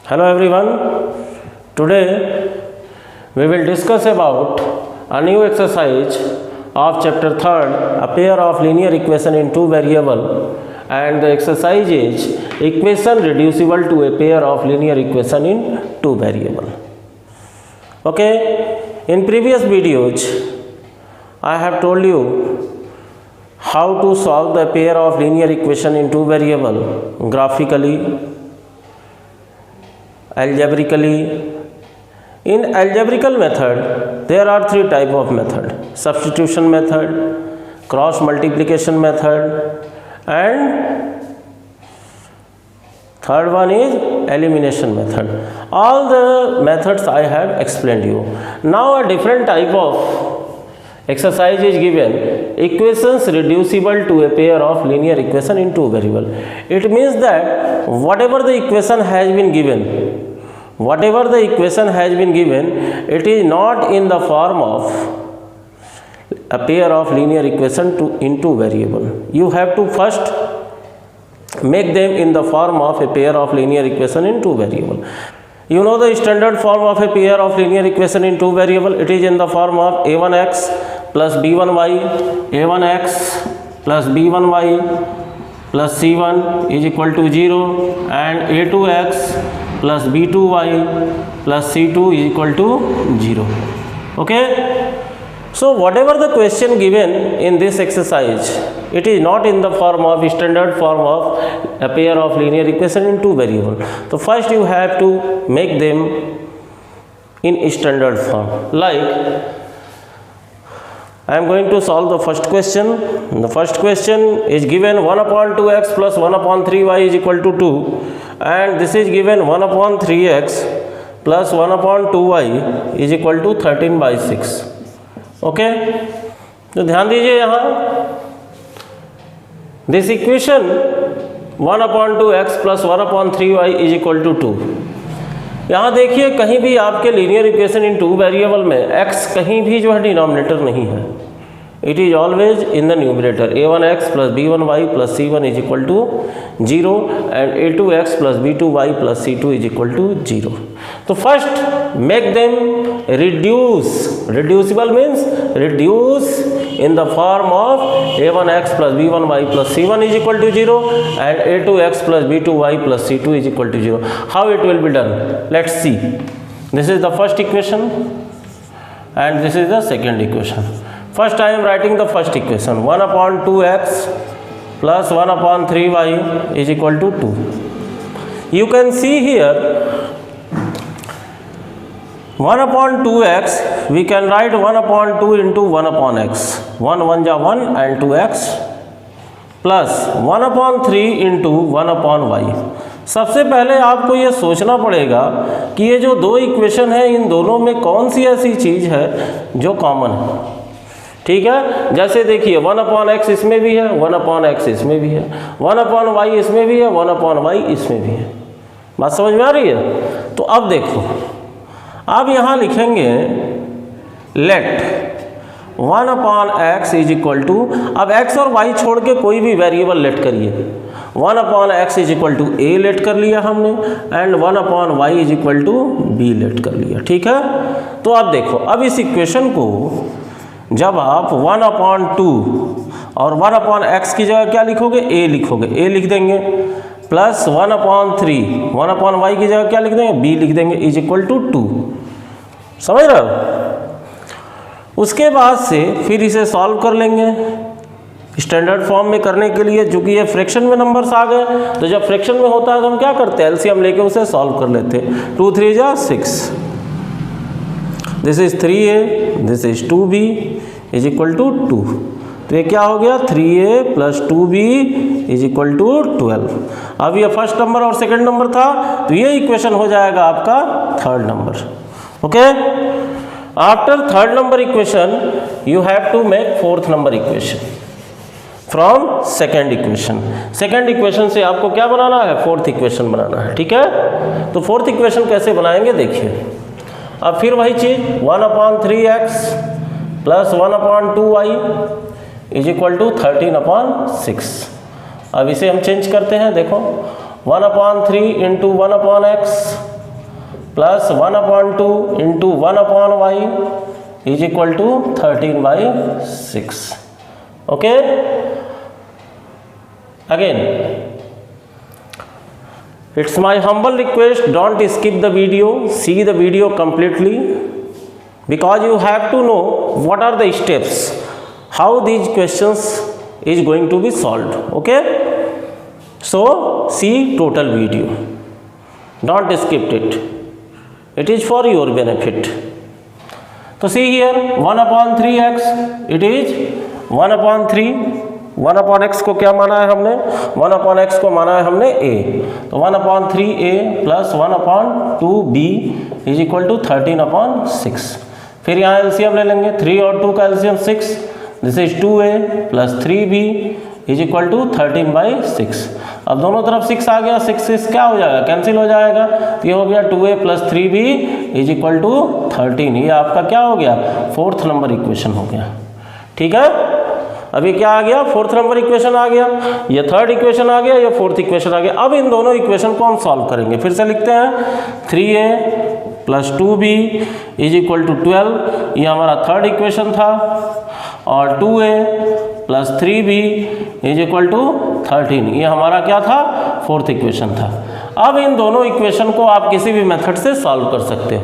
Hello everyone. Today we will discuss about a new exercise of chapter 3rd, a pair of linear equation in two variable, and the exercise is equation reducible to a pair of linear equation in two variable. Okay, in previous videos I have told you how to solve the pair of linear equation in two variable graphically, algebraically. In algebraical method there are three type of method: substitution method, cross multiplication method, and third one is elimination method. All the methods I have explained you. Now a different type of exercise is given: equations reducible to a pair of linear equation in two variable. It means that whatever the equation has been given, it is not in the form of a pair of linear equation in two variable. You have to first make them in the form of a pair of linear equation in two variable. You know the standard form of a pair of linear equation in two variable. It is in the form of a1x plus b1y, a1x plus b1y plus c1 is equal to 0, and a2x plus b2y plus c2 is equal to 0. Okay, so whatever the question given in this exercise, it is not in the form of standard form of a pair of linear equation in two variable. So first you have to make them in standard form. Like I am going to solve the first question. The first question is given 1 upon 2x plus 1 upon 3y is equal to 2, and this is given 1 upon 3x plus 1 upon 2y is equal to 13 by 6. Okay, तो ध्यान दीजिए यहाँ this equation 1 upon 2x plus 1 upon 3y is equal to 2. यहाँ देखिए कहीं भी आपके linear equation in two variable में x कहीं भी जो है डिनोमिनेटर नहीं है. It is always in the numerator. a1x plus b1y plus c1 is equal to 0 and a2x plus b2y plus c2 is equal to 0. तो first make them reducible means reduce in the form of a1x plus b1y plus c1 is equal to 0 and a2x plus b2y plus c2 is equal to 0. How it will be done? Let's see. This is the first equation and this is the second equation. First I am writing the first equation. 1 upon 2x plus 1 upon 3y is equal to 2. You can see here 1 upon 2x, we can write 1 upon 2 into 1 upon x. 1 1 ja 1 and 2x plus 1 upon 3 into 1 upon y. सबसे पहले आपको ये सोचना पड़ेगा कि ये जो दो इक्वेशन है इन दोनों में कौन सी ऐसी चीज़ है जो कॉमन है. ठीक है, जैसे देखिए 1 अपॉन x इसमें भी है, 1 अपॉन x इसमें भी है, 1 अपॉन y इसमें भी है, 1 अपॉन y इसमें भी है. बात समझ में आ रही है? तो अब देखो, अब यहाँ लिखेंगे let 1 upon x is equal to, अब x और y छोड़ के कोई भी वेरिएबल लेट करिए. 1 upon x is equal to a let कर लिया हमने and 1 upon y is equal to b let कर लिया. ठीक है, तो अब देखो, अब इस इक्वेशन को जब आप 1 अपॉन 2 और 1 अपॉन x की जगह क्या लिखोगे? a लिखोगे, a लिख देंगे प्लस 1 अपॉन 3, 1 अपॉन y की जगह क्या लिख देंगे? b लिख देंगे इज इक्वल टू 2. समझ रहे हो? उसके बाद से फिर इसे सॉल्व कर लेंगे स्टैंडर्ड फॉर्म में करने के लिए. चूंकि ये फ्रैक्शन में नंबर्स आ गए, तो जब फ्रैक्शन में होता है तो हम क्या करते हैं? एलसीएम लेके उसे सॉल्व कर लेते हैं. 2 3 जा 6, this is 3a, this is 2b is equal to 2. तो ये क्या हो गया? 3a plus 2b is equal to 12. अब ये फर्स्ट नंबर और सेकंड नंबर था, तो ये इक्वेशन हो जाएगा आपका third number. Okay, after third number equation you have to make fourth number equation from second equation. Second equation से आपको क्या बनाना है? फोर्थ इक्वेशन बनाना है. ठीक है, तो फोर्थ इक्वेशन कैसे बनाएंगे देखिए. अब फिर वही चीज़ 1 upon 3x plus 1 upon 2y is equal to 13 upon 6. अब इसे हम चेंज करते हैं. देखो 1 upon 3 into 1 upon x plus 1/2 into 1/y is equal to 13/6. Okay, again it's my humble request, don't skip the video, see the video completely, because you have to know what are the steps, how these questions is going to be solved. Okay, so see total video, don't skip it, it is for your benefit. So see here 1/3x, it is 1/3. 1/x को क्या माना है हमने, 1/x को माना है हमने a, तो 1/3a plus 1/2b is equal to 13/6. फिर यहाँ एलसीएम ले लेंगे, 3 और 2 का LCM 6, this is 2a plus 3b is equal to 13/6. अब दोनों तरफ 6 आ गया, 6 क्या हो जाएगा, कैंसिल हो जाएगा, तो ये हो गया 2a plus 3b is equal to 13. ये आपका क्या हो गया, 4th नंबर इक्वेशन हो गया. ठीक है, अभी क्या आ गया, 4th नंबर इक्वेशन आ गया, ये 3rd इक्वेशन आ गया, ये 4th इक्वेशन आ गया. अब इन दोनों इक्वेशन को हम सॉल्व करेंगे. फिर से लिखते हैं, 3a plus 2b is equal to 12, ये हमारा 3rd इक्वेशन था, और 2a plus 3b is equal to 13, ये हमारा क्या था, 4th इक्वेशन था. अब इन दोनों इक्वेशन को आप किसी भी मेथड से सॉल्व कर सकते हो.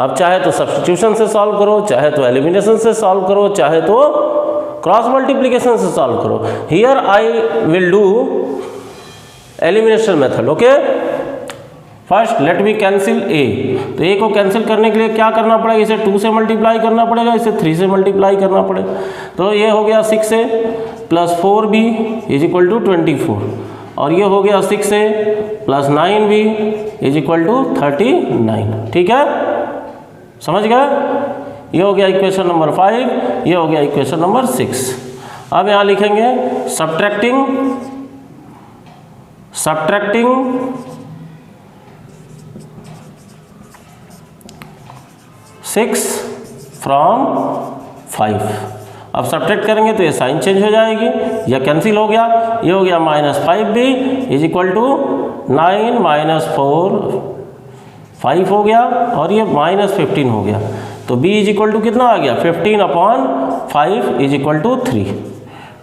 आप चाहे तो सब्स्टिट्यूशन से सॉल्व करो, चाहे तो एलिमिनेशन से सॉल्व करो, चाहे तो क्रॉस मल्टीप्लिकेशन से सॉल्व करो. Here I will do elimination method. Okay, first let me cancel a. तो a को कैंसिल करने के लिए क्या करना पड़ेगा, इसे 2 से मल्टीप्लाई करना पड़ेगा, इसे 3 से मल्टीप्लाई करना पड़ेगा. तो ये हो गया 6a plus 4b is equal to 24, और ये हो गया 6a plus 9b is equal to 39. ठीक है, समझ गए. ये हो गया इक्वेशन नंबर 5, ये हो गया इक्वेशन नंबर 6. अब यहाँ लिखेंगे सब्ट्रैक्टिंग 6 फ्रॉम 5. अब सब्ट्रैक्ट करेंगे तो ये साइन चेंज हो जाएगी, या कैंसिल हो गया, ये हो गया -5b is equal to 9 minus 4 5 हो गया, और ये -15 हो गया. तो b इज इक्वल टू कितना आ गया, 15/5 इज इक्वल टू 3.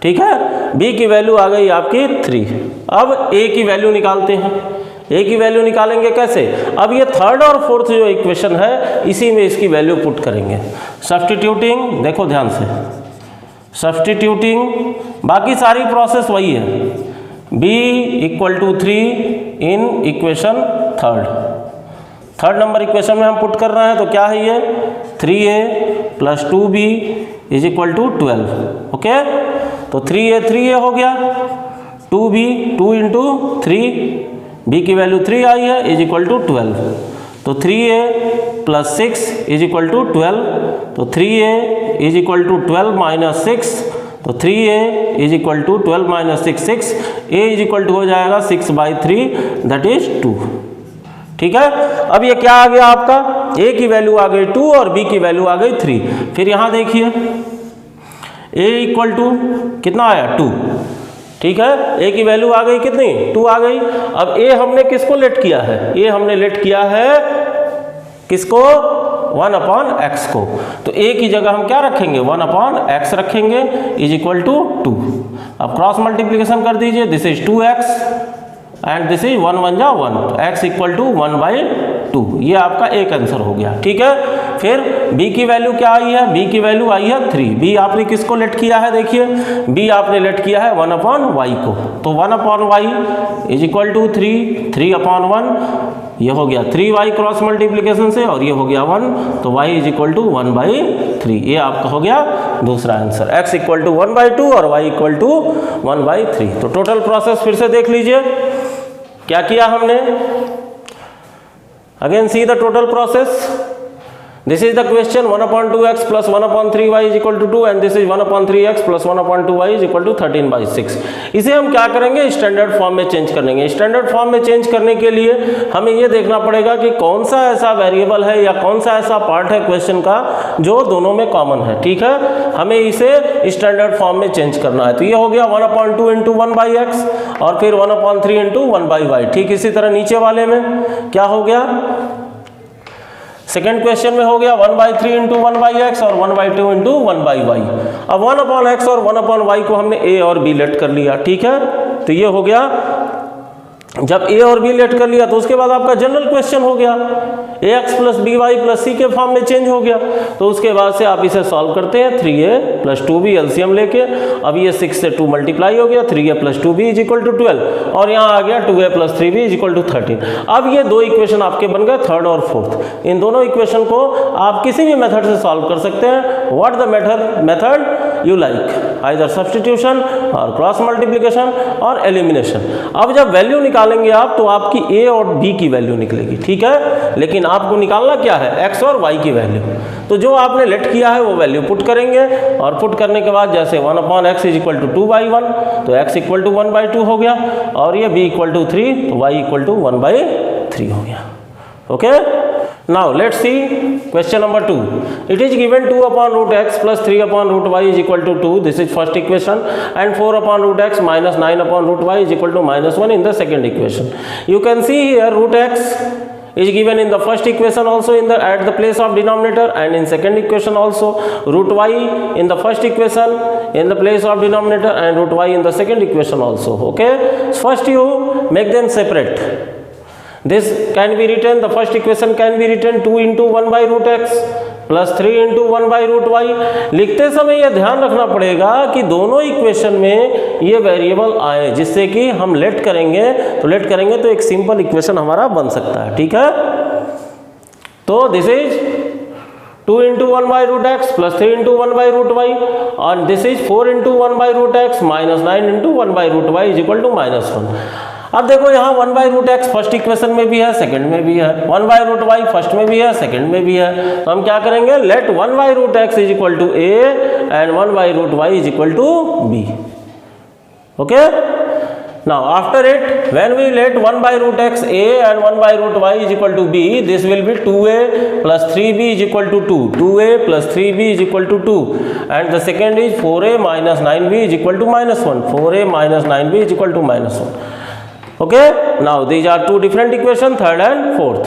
ठीक है, b की वैल्यू आ गई आपकी 3. अब a की वैल्यू निकालते हैं. a की वैल्यू निकालेंगे कैसे, अब ये 3rd और 4th जो इक्वेशन है इसी में इसकी वैल्यू पुट करेंगे. सब्स्टिट्यूटिंग, देखो ध्यान से, सब्स्टिट्यूटिंग, बाकी सारी प्रोसेस वही है. b equal to 3 in equation 3rd number equation में हम पुट कर रहे हैं. तो क्या है ये, 3a plus 2b is equal to 12. Okay, तो 3a हो गया, 2b 2 इंटू 3, b की वैल्यू 3 आई है, इज इक्वल टू 12. तो 3a plus 6 is equal to 12. तो 3a is equal to 12 minus 6, तो 3a is equal to 12 minus 6, a is equal to हो जाएगा 6/3 दैट इज 2. ठीक है, अब ये क्या आ गया आपका, a की वैल्यू आ गई 2 और b की वैल्यू आ गई 3. फिर यहाँ देखिए a इक्वल टू कितना आया, 2. ठीक है, a की वैल्यू आ गई कितनी, 2 आ गई. अब a हमने किसको लेट किया है, a हमने लेट किया है किसको, 1/x को. तो a की जगह हम क्या रखेंगे, 1/x रखेंगे इज इक्वल टू 2. अब क्रॉस मल्टीप्लिकेशन कर दीजिए, this is 2x and this is 1 1 जा 1, x इक्वल टू 1/2. ये आपका एक आंसर हो गया. ठीक है, फिर b की वैल्यू क्या आई है, b की वैल्यू आई है 3. b आपने किसको लेट किया है, देखिए b आपने लेट किया है 1/y को. तो 1/y इज इक्वल टू 3/1, ये हो गया 3y क्रॉस मल्टीप्लिकेशन से, और ये हो गया 1, तो y इज इक्वल टू 1/3. ये आपका हो गया दूसरा आंसर, x इक्वल टू 1/2 और y इक्वल टू 1/3. तो टोटल प्रोसेस फिर से देख लीजिए क्या किया हमने. Again see the total process. This is the question, 1/2x plus 1/3y is equal to 2 and this is 1/3x plus 1/2y is equal to 13/6. इसे हम क्या करेंगे, स्टैंडर्ड फॉर्म में चेंज कर लेंगे. स्टैंडर्ड फॉर्म में चेंज करने के लिए हमें ये देखना पड़ेगा कि कौन सा ऐसा वेरिएबल है या कौन सा ऐसा पार्ट है क्वेश्चन का जो दोनों में कॉमन है. ठीक है, हमें इसे स्टैंडर्ड फॉर्म में चेंज करना है. तो ये हो गया 1/2 इंटू 1/x और फिर 1/3 इंटू 1/y. ठीक इसी तरह नीचे वाले में क्या हो गया, सेकेंड क्वेश्चन में हो गया 1/3 इंटू 1/x और 1/2 इंटू 1/y। अब 1/x और 1/y को हमने a और b लेट कर लिया, ठीक है। तो ये हो गया, जब a और b लेट कर लिया तो उसके बाद आपका जनरल क्वेश्चन हो गया ax plus by plus c के फॉर्म में चेंज हो गया। तो उसके बाद से आप इसे सॉल्व करते हैं, 3a प्लस 2b एलसीएम लेके। अब ये 6 से 2 मल्टीप्लाई हो गया, 3a plus 2b is equal to 12 और यहाँ आ गया 2a plus 3b is equal to 13। अब ये दो इक्वेशन आपके बन गए, थर्ड और फोर्थ। इन दोनों इक्वेशन को आप किसी भी मेथड से सॉल्व कर सकते हैं, what the method you like, either substitution और क्रॉस मल्टीप्लिकेशन और एलिमिनेशन। अब जब वैल्यू निकालेंगे आप तो आपकी a और b की वैल्यू निकलेगी, ठीक है। लेकिन आपको निकालना क्या है, x और y की वैल्यू। तो जो आपने लेट किया है वो वैल्यू पुट करेंगे और पुट करने के बाद जैसे 1/x इज इक्वल टू 2/1 तो x इक्वल टू 1/2 हो गया और ये b इक्वल टू 3 तो y इक्वल टू 1/3 हो गया। Okay, now let's see question number 2. It is given 2 upon root x plus 3 upon root y is equal to 2. This is first equation, and 4 upon root x minus 9 upon root y is equal to -1 in the second equation. You can see here root x is given in the first equation also in the at the place of denominator, and in second equation also root y in the first equation in the place of denominator and root y in the second equation also. Okay, first you make them separate. This can be written, the first equation can be written 2 into 1 by root x plus 3 into 1 by root y। लिखते समय यह ध्यान रखना पड़ेगा कि दोनों equation में ये वेरिएबल आए, जिससे कि हम लेट करेंगे तो एक सिंपल इक्वेशन हमारा बन सकता है, ठीक है। तो this is 2 into 1 by root x plus 3 into 1 by root y और this is 4 into 1 by root x minus 9 into 1 by root y is equal to -1। अब देखो यहाँ 1 by root x first equation में भी है, सेकंड में भी है, 1 बाई रूट वाई फर्स्ट में भी है, सेकंड में भी है। तो हम क्या करेंगे, let 1 by root x is equal to a and 1 by root y is equal to b. Okay, now after it when we let 1 by root x a and 1 by root y is equal to b, this will be 2a plus 3b is equal to 2, 2a plus 3b is equal to 2 and the second is 4a minus 9b is equal to -1, 4a minus 9b is equal to -1। Okay, now these are two different equations, third and fourth.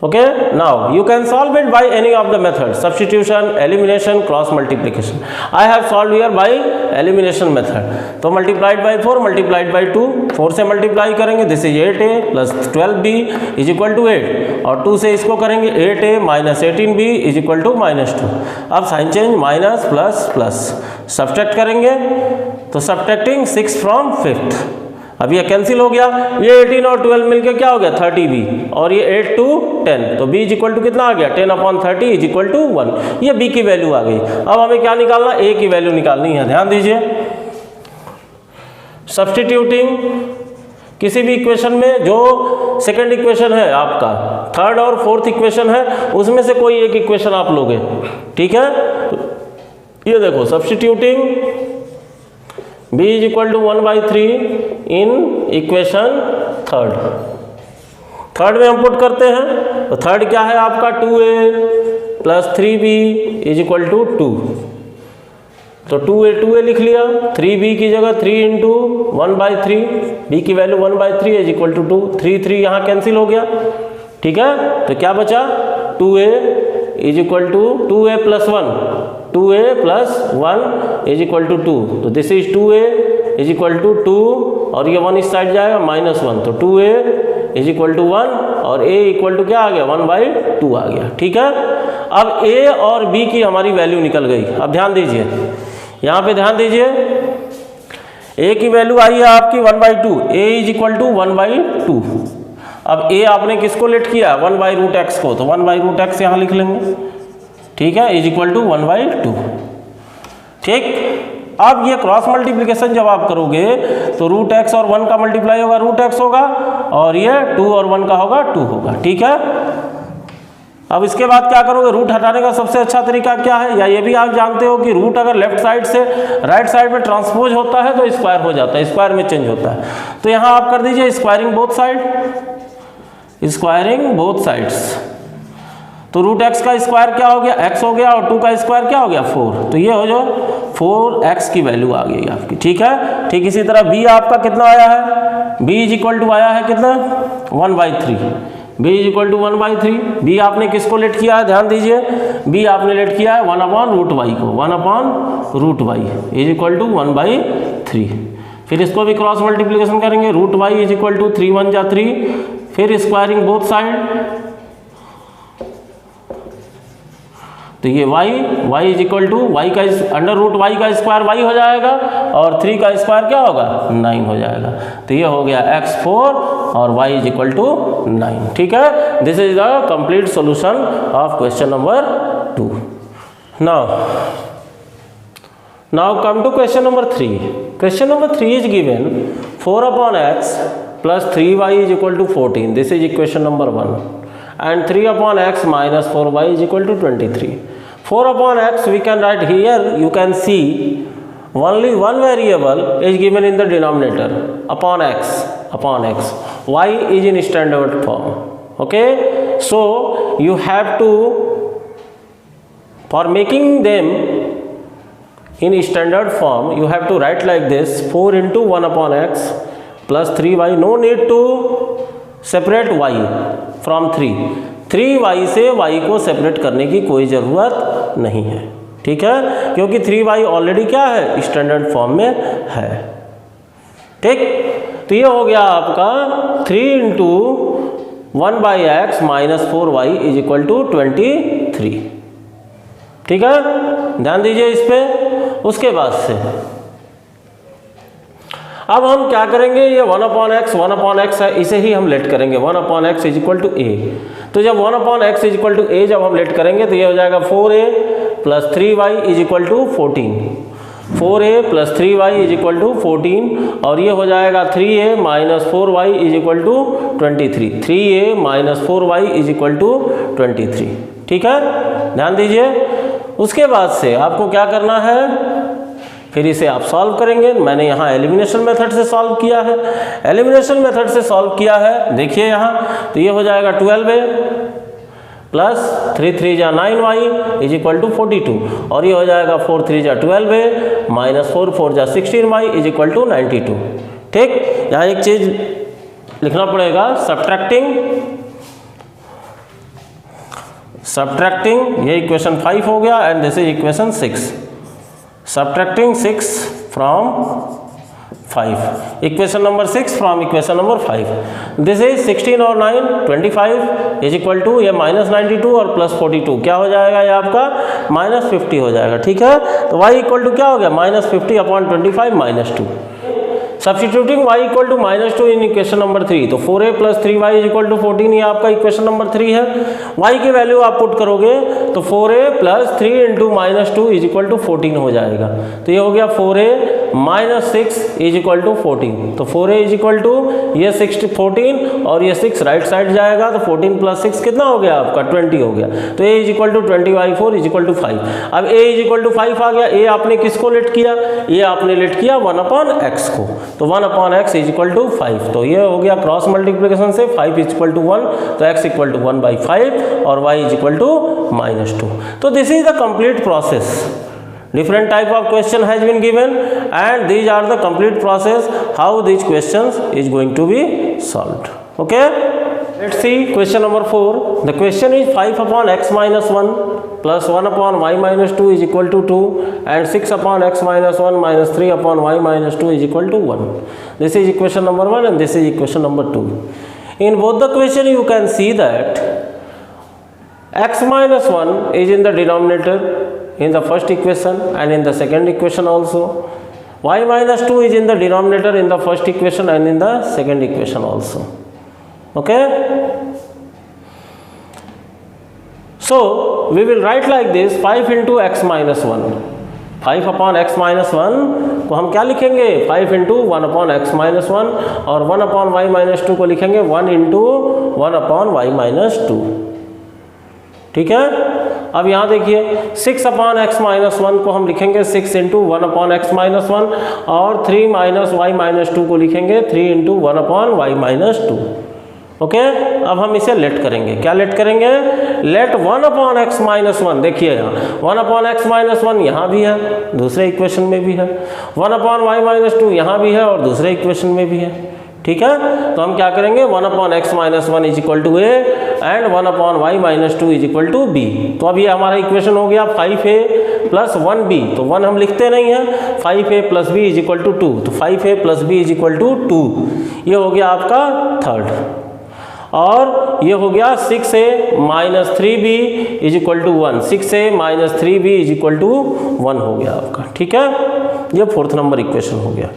Okay, now you can solve it by any of the methods, substitution, elimination, cross multiplication. I have solved here by elimination method. तो multiplied by 4 multiplied by 2, 4 से multiply करेंगे, this is 8a plus 12b is equal to 8 और 2 से इसको करेंगे 8a minus 18b is equal to -2। अब sign change minus plus plus, subtract करेंगे तो सब्ट्रैक्टिंग 6 from 5th, अब ये कैंसिल हो गया, ये 18 और 12 मिलके क्या हो गया 30b और ये 8 to 10 तो b इज इक्वल टू कितना आ गया 10/30 इज इक्वल टू 1। ये b की वैल्यू आ गई। अब हमें क्या निकालना, a की वैल्यू निकालनी है। ध्यान दीजिए, सब्स्टिट्यूटिंग किसी भी इक्वेशन में जो सेकंड इक्वेशन है आपका, थर्ड और फोर्थ इक्वेशन है, उसमें से कोई एक इक्वेशन आप लोगे, ठीक है। तो ये देखो substituting b is equal to 1/3 in equation third में हम पुट करते हैं। तो थर्ड क्या है आपका 2a plus 3b is equal to 2, तो 2a लिख लिया, 3b की जगह 3 इंटू 1/3, b की वैल्यू 1/3 इज इक्वल टू 2, 3 यहाँ कैंसिल हो गया, ठीक है। तो क्या बचा 2a is equal to 2a plus 1, 2a plus 1 is equal to 2, तो this is 2a is equal to 2 और ये 1 इस साइड जाएगा -1, तो 2a इज इक्वल टू 1 और a इक्वल टू क्या आ गया 1/2 आ गया, ठीक है। अब a और b की हमारी वैल्यू निकल गई। अब ध्यान दीजिए, यहाँ पे ध्यान दीजिए, a की वैल्यू आई है आपकी 1/2, a इज इक्वल टू 1/2। अब a आपने किसको लेट किया 1 बाई रूट एक्स को, तो 1 बाई रूट एक्स यहाँ लिख लेंगे, ठीक है, इज इक्वल टू 1/2, ठीक। अब ये क्रॉस मल्टीप्लिकेशन जब आप करोगे तो रूट एक्स और 1 का मल्टीप्लाई होगा रूट एक्स होगा और ये 2 और 1 का होगा 2 होगा, ठीक है। अब इसके बाद क्या करोगे, रूट हटाने का सबसे अच्छा तरीका क्या है, या ये भी आप जानते हो कि रूट अगर लेफ्ट साइड से राइट साइड में ट्रांसपोज होता है तो स्क्वायर हो जाता है, स्क्वायर में चेंज होता है। तो यहाँ आप कर दीजिए squaring both side, squaring both sides. तो रूट एक्स का स्क्वायर क्या हो गया x हो गया और 2 का स्क्वायर क्या हो गया 4, तो ये हो जाए 4x की वैल्यू आ गई आपकी, ठीक है। ठीक इसी तरह b आपका कितना आया है, b इज इक्वल टू आया है कितना 1/3, b is equal to 1/3। b आपने किसको लेट किया है, ध्यान दीजिए, b आपने लेट किया है 1/√y को, 1/√y इज इक्वल टू 1/3। फिर इसको भी क्रॉस मल्टीप्लिकेशन करेंगे, √y इज इक्वल टू 3 1 जा 3, फिर स्क्वायरिंग बोथ साइड, तो ये y is equal to y का √y का स्क्वायर y हो जाएगा और 3 का स्क्वायर क्या होगा, 9 हो जाएगा। तो ये हो गया x4 और y इज इक्वल टू 9। ठीक है, this is the complete solution of question number 2। Now come to question number 3। Question number 3 is given 4/x plus 3y is equal to 14. This is equation number 1. And 3/x minus 4y is equal to 23. 4/x we can write here, you can see only one variable is given in the denominator, upon x. Y is in standard form. Okay, so you have to, for making them in standard form, you have to write like this: 4 into 1/x plus 3y. No need to separate y from 3. 3y से y को separate करने की कोई ज़रूरत नहीं है। ठीक है, क्योंकि 3y ऑलरेडी क्या है, स्टैंडर्ड फॉर्म में है। ठीक, तो ये हो गया आपका 3 into 1/x minus 4y is equal to 23। ठीक है, ध्यान दीजिए इस पे। उसके बाद से अब हम क्या करेंगे, ये 1/x है, इसे ही हम लेट करेंगे 1/x is equal to a। तो जब 1/x is equal to a जब हम लेट करेंगे तो ये हो जाएगा 4a plus 3y is equal to 14। 4a plus 3y is equal to 14 और ये हो जाएगा 3a minus 4y is equal to 23। 3a minus 4y is equal to 23। ठीक है, ध्यान दीजिए। उसके बाद से आपको क्या करना है, फिर इसे आप सॉल्व करेंगे। मैंने यहाँ एलिमिनेशन मेथड से सॉल्व किया है, एलिमिनेशन मेथड से सॉल्व किया है। देखिए यहाँ, तो ये हो जाएगा 12a प्लस 3 3 जा 9y इज इक्वल टू 42 और ये हो जाएगा 4 3 जा 12a माइनस 4 4 जा 16y इज इक्वल टू 92। ठीक, यहाँ एक चीज़ लिखना पड़ेगा, सब्ट्रैक्टिंग ये इक्वेशन 5 हो गया and this is equation 6। Subtracting 6 from 5. Equation number 6 from equation number 5. This is 16 और 9 25 इज इक्वल टू ये माइनस 92 और प्लस 42 क्या हो जाएगा, ये आपका माइनस 50 हो जाएगा। ठीक है, तो y इक्वल टू क्या हो गया, minus 50/25 minus 2। Substituting y equal to -2 in equation number 3, तो 4a plus 3y is equal to 14 ये आपका इक्वेशन नंबर 3 है। y की वैल्यू आप पुट करोगे तो 4a plus 3 into -2 is equal to 14 हो जाएगा। तो ये हो गया 4a minus 6 is equal to 14। तो 4a इज इक्वल टू ये 14 और ये 6 राइट साइड जाएगा, तो 14 प्लस 6 कितना हो गया आपका 20 हो गया। तो a is equal to 20/4 is equal to 5। अब a इज इक्वल टू 5 आ गया। a आपने किसको लेट किया, ये आपने लेट किया 1/x को, तो 1/x इज इक्वल टू 5। तो ये हो गया क्रॉस मल्टीप्लिकेशन से 5 इज इक्वल टू 1, तो x इक्वल टू 1/5 और y इज इक्वल टू -2। तो this is the complete process. Different type of question has been given and these are the complete process how these questions is going to be solved. Okay, let's see question number 4. The question is 5/x minus 1 plus 1/y minus 2 is equal to 2 and 6/x minus 1 minus 3/y minus 2 is equal to 1. This is equation number 1 and this is equation number 2. In both the question you can see that x minus 1 is in the denominator in the first equation and in the second equation also. Y minus 2 is in the denominator in the first equation and in the second equation also. Okay, so we will write like this: 5 into x minus 1, 5/x minus 1 को हम क्या लिखेंगे, 5 into 1/x minus 1 और 1/y minus 2 को लिखेंगे 1 into 1/y minus 2। ठीक है, अब यहाँ देखिए 6/x minus 1 को हम लिखेंगे 6 इंटू 1/x minus 1 और 3 माइनस y minus 2 को लिखेंगे 3 इंटू 1/y minus 2। ओके, अब हम इसे लेट करेंगे। क्या लेट करेंगे, लेट 1/x minus 1। देखिए यहाँ 1/x minus 1 यहाँ भी है, दूसरे इक्वेशन में भी है, 1/y minus 2 यहाँ भी है और दूसरे इक्वेशन में भी है। ठीक है। तो हम क्या करेंगे 1/x - 1 = a and 1/y - 2 = b। तो अब ये हमारा इक्वेशन हो गया 5a + 1b। तो 1 हम लिखते नहीं हैं, 5a + b = 2। तो 5a + b = 2, ये हो गया आपका थर्ड। और ये हो गया 6a - 3b = 1, 6a - 3b = 1 हो गया आपका, ठीक है। ये फोर्थ नंबर इक्वेशन हो गया।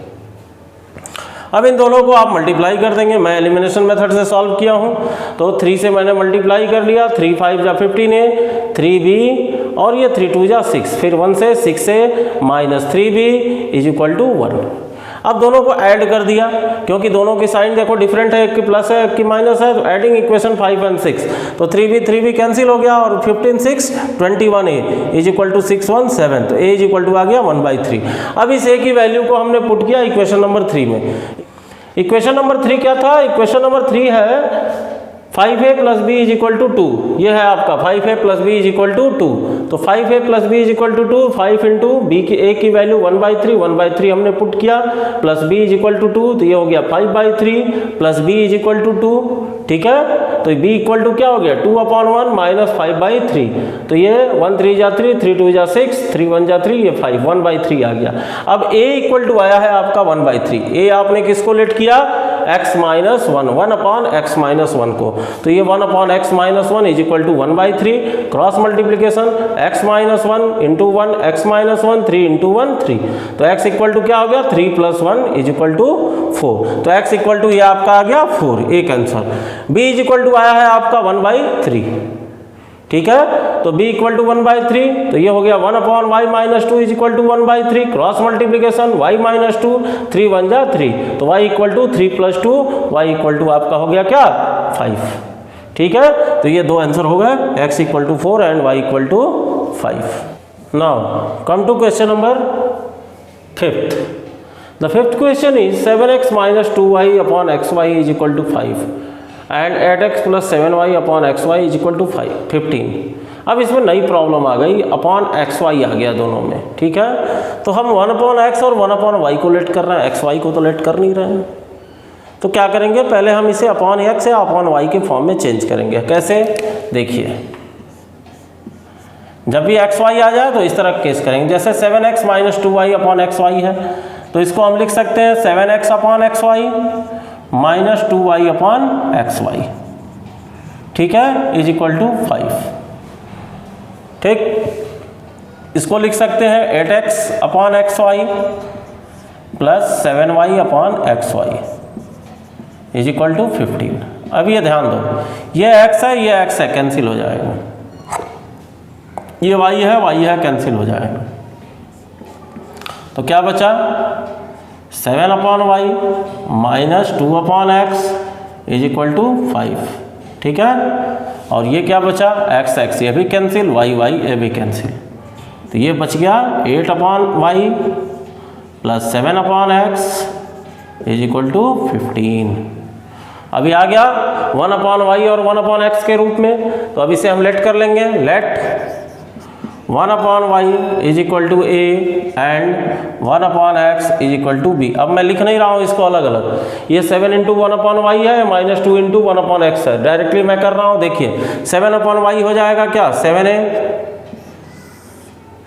अब इन दोनों को आप मल्टीप्लाई कर देंगे। मैं एलिमिनेशन मेथड से सॉल्व किया हूँ, तो 3 से मैंने मल्टीप्लाई कर लिया, 3 × 5 = 15a, 3b और ये 3 × 2 = 6, फिर 1 से 6a - 3b = 1। अब दोनों को ऐड कर दिया, क्योंकि दोनों की साइन देखो डिफरेंट है, एक की प्लस है एक की माइनस है, तो एडिंग इक्वेशन 5 और 6, तो 3b कैंसिल हो गया और 15 6 21a = 6 1 7, तो a = आ गया 1/3। अब इस a की वैल्यू को हमने पुट किया इक्वेशन नंबर 3 में। इक्वेशन नंबर 3 क्या था? इक्वेशन नंबर 3 है 5a + b = 2, ये है आपका 5a + b = 2। तो 5a + b = 2, 5 × b की a की वैल्यू 1/3, 1/3 हमने पुट किया, प्लस b = 2, तो ये हो गया 5/3 + b = 2, ठीक है। तो b = क्या हो गया 2/1 - 5/3, तो ये 1 3 × 3, 3 2 × 6, 3 1 × 3, ये 5, 1/3 आ गया। अब a = आया है आपका 1/3। a आपने किसको लेट किया? x - 1, 1/x - 1 को, तो ये 1/x - 1 = 1/3, cross multiplication x - 1 × 1, x - 1 3 × 1 3, तो x = क्या हो गया 3 + 1 = 4, तो x = ये आपका आ गया 4, एक आंसर। b = आया है आपका 1/3, ठीक है। तो b = 1/3, तो ये हो गया 1/y - 2 = 1/3, क्रॉस मल्टीप्लिकेशन y - 2, 3 1 × 3, तो y = 3 + 2, y = आपका हो गया क्या 5, ठीक है। तो ये दो आंसर हो गए, x = 4 and y = 5। Now come to question number 5th। The 5th क्वेश्चन is 7x - 2y / xy = 5 and 8x + 7y / xy = 15। अब इसमें नई प्रॉब्लम आ गई, xy आ गया दोनों में, ठीक है। तो हम 1/x और 1/y को लेट कर रहे हैं, xy को तो लेट कर नहीं रहे हैं। तो क्या करेंगे, पहले हम इसे x या y के फॉर्म में चेंज करेंगे। कैसे? देखिए, जब भी xy आ जाए तो इस तरह केस करेंगे। जैसे 7x - 2y / xy है, तो इसको हम लिख सकते हैं 7x / xy - 2y / xy, ठीक है, = 5, ठीक। इसको लिख सकते हैं 8x / xy + 7y / xy = 15। अब ये ध्यान दो, ये x है, ये x है, कैंसिल हो जाएगा, ये y है, कैंसिल हो जाएगा। तो क्या बचा 7/y - 2/x = 5, ठीक है। और ये क्या बचा x ये भी कैंसिल, y ये भी कैंसिल, तो ये बच गया 8/y + 7/x = 15। अभी आ गया 1/y और 1/x के रूप में, तो अब इसे हम लेट कर लेंगे। Let 1/y = a and 1/x = b। अब मैं लिख नहीं रहा हूँ इसको अलग अलग, ये 7 × 1/y है, -2 × 1/x है, डायरेक्टली मैं कर रहा हूँ। देखिए 7/y हो जाएगा क्या 7a,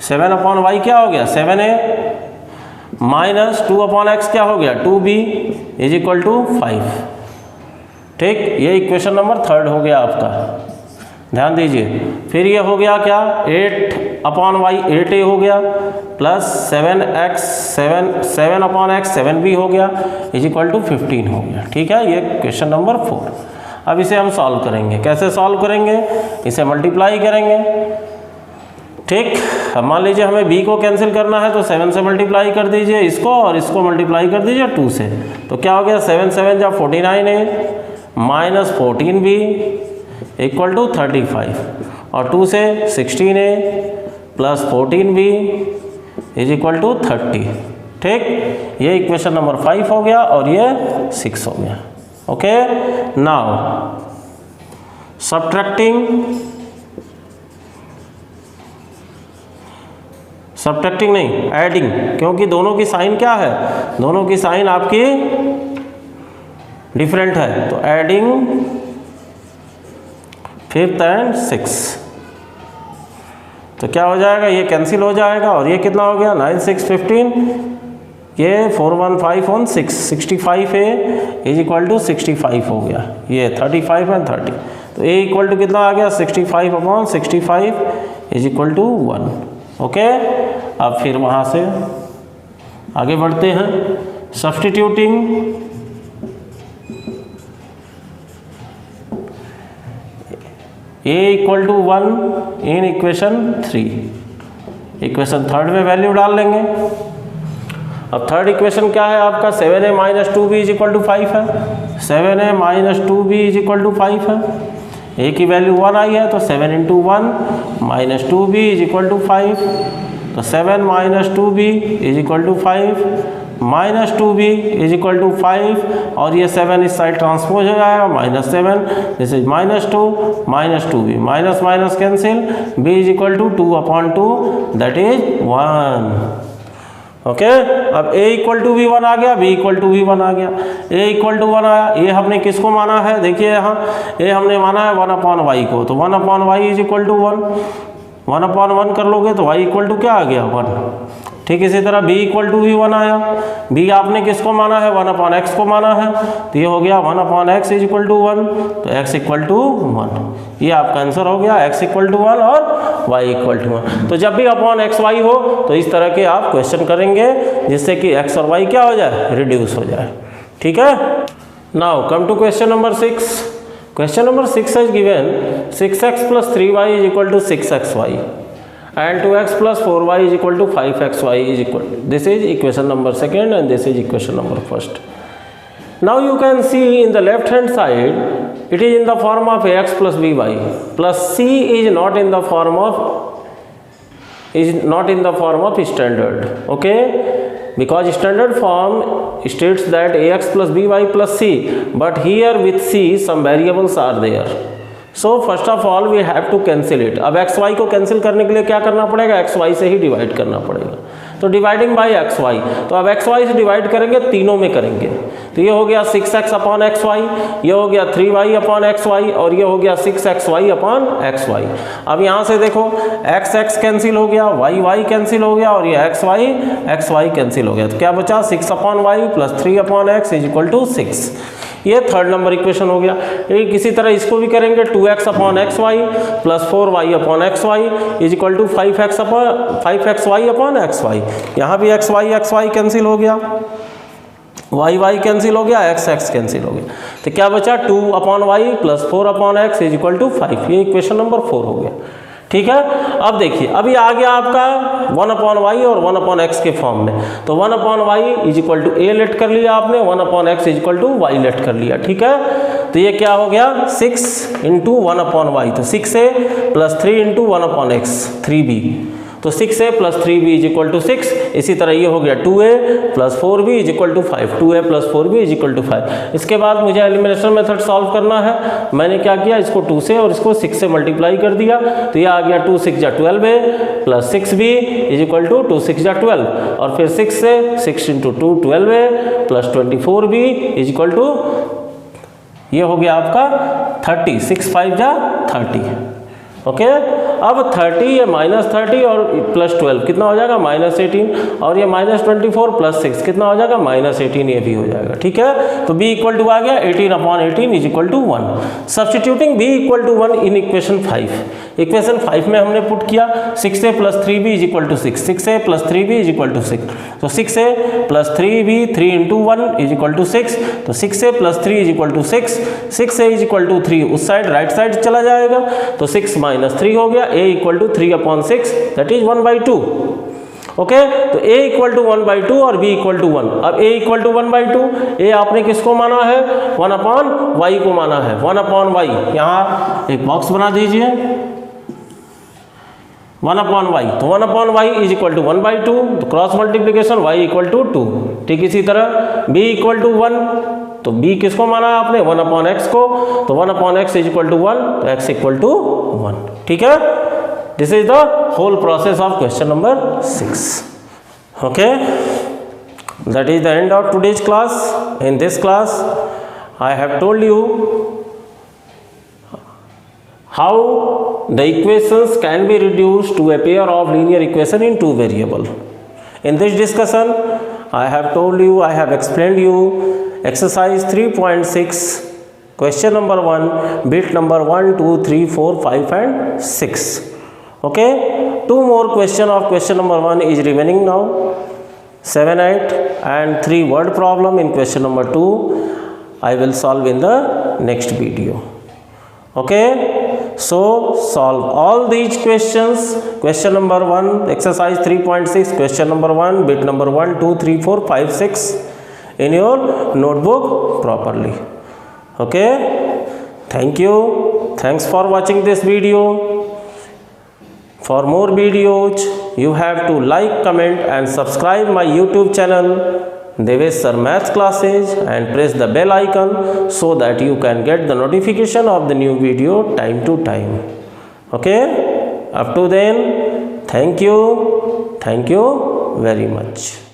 7/y क्या हो गया 7a, - 2/x क्या हो गया 2b = 5, ठीक। ये इक्वेशन नंबर 3 हो गया आपका, ध्यान दीजिए। फिर ये हो गया क्या 8/y 8a हो गया, प्लस 7x 7/x 7b हो गया = 15 हो गया, ठीक है। ये क्वेश्चन नंबर 4। अब इसे हम सॉल्व करेंगे। कैसे सॉल्व करेंगे? इसे मल्टीप्लाई करेंगे, ठीक। अब मान लीजिए हमें b को कैंसिल करना है, तो 7 से मल्टीप्लाई कर दीजिए इसको, और इसको मल्टीप्लाई कर दीजिए 2 से, तो क्या हो गया 7 7 × 49a - 14b = 35, और 2 से 16a + 14b = 30, ठीक। ये इक्वेशन नंबर 5 हो गया और ये 6 हो गया, ओके। नाउ सब्ट्रैक्टिंग नहीं, एडिंग, क्योंकि दोनों की साइन क्या है, दोनों की साइन आपकी डिफरेंट है, तो एडिंग 5th एंड 6, तो क्या हो जाएगा, ये कैंसिल हो जाएगा और ये कितना हो गया 9 6 15, ये 4 1 5 1 6 65 ए इज इक्वल टू 65 हो गया, ये 35 एंड 30, तो ए इक्वल टू कितना आ गया 65 upon 65 is equal to 1। Okay, अब फिर वहाँ से आगे बढ़ते हैं, substituting a equal to 1 in equation 3, equation 3 में वैल्यू डाल लेंगे। अब थर्ड इक्वेशन क्या है आपका, 7a minus 2b is equal to 5 है, 7a minus 2b is equal to 5 है, a की वैल्यू 1 आई है, तो 7 into 1 minus 2b is equal to 5, तो 7 minus 2b is equal to 5, minus 2b is equal to 5, और ये 7 इस साइड ट्रांसपोज हो जाएगा, -7 this is -2 minus 2b, minus minus cancel, b is equal to 2/2 that is 1। Okay, अब a equal to भी 1 आ गया, b equal to भी 1 आ गया, a इक्वल टू 1 आया, ये हमने किसको माना है, देखिए यहाँ a हमने माना है 1/y को, तो 1/y इज इक्वल टू 1, 1/1 कर लोगे तो y इक्वल टू क्या आ गया 1। ठीक इसी तरह b इक्वल टू भी 1 आया, b आपने किसको माना है 1/x को माना है, तो ये हो गया 1/x इज इक्वल टू 1, तो x इक्वल टू 1, ये आपका आंसर हो गया, x इक्वल टू 1 और y इक्वल टू 1। तो जब भी अपॉन एक्स वाई हो तो इस तरह के आप क्वेश्चन करेंगे जिससे कि x और y क्या हो जाए, रिड्यूस हो जाए। ठीक है, now come to question number 6। Question number 6 is given 6x plus 3y is equal to 6xy and 2x plus 4y is equal to 5xy is equal to, this is equation number 2 and this is equation number 1. Now you can see in the left hand side it is in the form of ax plus by plus c is not in the form of standard. Okay, because standard form states that ax plus by plus c, but here with c some variables are there. So first of all we have to cancel it. अब x Y को cancel करने के लिए क्या करना पड़ेगा, x Y से ही divide करना पड़ेगा, तो डिवाइडिंग बाई एक्स वाई, तो अब एक्स वाई से डिवाइड करेंगे, तीनों में करेंगे, तो ये हो गया 6x अपॉन एक्स वाई, ये हो गया 3y अपॉन एक्स वाई, और ये हो गया 6xy अपॉन एक्स वाई। अब यहाँ से देखो x x कैंसिल हो गया, y कैंसिल हो गया, और ये x y कैंसिल हो गया, तो क्या बचा 6/y plus 3/x is equal to 6। ये थर्ड नंबर इक्वेशन हो गया। एक इसी तरह इसको भी करेंगे, 2x upon x y plus 4y upon x y is equal to 5xy upon x y. यहाँ भी एक्स वाई कैंसिल हो गया, y कैंसिल हो गया, x कैंसिल हो गया, तो क्या बचा 2/y plus 4/x is equal to 5। ये इक्वेशन नंबर 4 हो गया। ठीक है, अब देखिए अभी आ गया आपका 1/y और 1/x के फॉर्म में, तो 1/y is equal to a let कर लिया आपने, 1/x is equal to y let कर लिया। ठीक है, तो ये क्या हो गया 6 इंटू 1/y, तो 6a plus 3 into 1/x 3b, तो 6a plus 3b is equal to 6। इसी तरह ये हो गया 2a plus 4b is equal to 5, 2a plus 4b is equal to 5। इसके बाद मुझे एलिमिनेशन मेथड सॉल्व करना है, मैंने क्या किया, इसको 2 से और इसको 6 से मल्टीप्लाई कर दिया, तो ये आ गया 2 6 जा 12a plus 6b is equal to 2 6 जा 12, और फिर 6 से 6 into 2 12a plus 24b is equal to, ये हो गया आपका 30, 6 5 जा 30। ओके, अब 30 ये -30 और प्लस 12 कितना हो जाएगा -18, और ये -24 प्लस 6 कितना हो जाएगा -18, ये भी हो जाएगा। ठीक है, तो b इक्वल टू आ गया 18/18 is equal to 1। Substituting b equal to 1 in equation 5, equation 5 में हमने पुट किया 6a plus 3b is equal to 6, 6a plus 3b is equal to 6, तो 6a plus 3b 3 into 1 is equal to 6, तो 6a plus 3 is equal to 6, 6a is equal to 3 उस side right side चला जाएगा, तो 6 minus 3 हो गया, a equal to 3/6 that is 1/2। Okay, तो a equal to 1/2 और b इक्वल टू 1। अब a इक्वल टू 1/2, a आपने किसको माना है 1/y को माना है, 1/y, यहाँ एक बॉक्स बना दीजिए 1/y, तो 1/y इज इक्वल टू 1/2, तो cross multiplication y equal to 2। ठीक इसी तरह b इक्वल टू 1, तो b किसको माना है आपने 1/x को, तो 1/x इज इक्वल टू 1, तो x इक्वल टू 1। ठीक है, this is the whole process of question number 6। Okay, that is the end of today's class. In this class I have told you how the equations can be reduced to a pair of linear equation in two variable. In this discussion, I have told you, I have explained you exercise 3.6, question number 1, bit number 1, 2, 3, 4, 5 and 6. Okay, two more question of question number 1 is remaining now, 7, 8 and 3 word problem in question number 2. I will solve in the next video. Okay, so solve all these questions. Question number 1, exercise 3.6, question number 1, bit number 1, 2, 3, 4, 5, 6 in your notebook properly. Okay, thank you. Thanks for watching this video. For more videos, you have to like, comment and subscribe my YouTube channel Devesh Sir Maths Classes and press the bell icon so that you can get the notification of the new video time to time. Okay, up to then, thank you very much.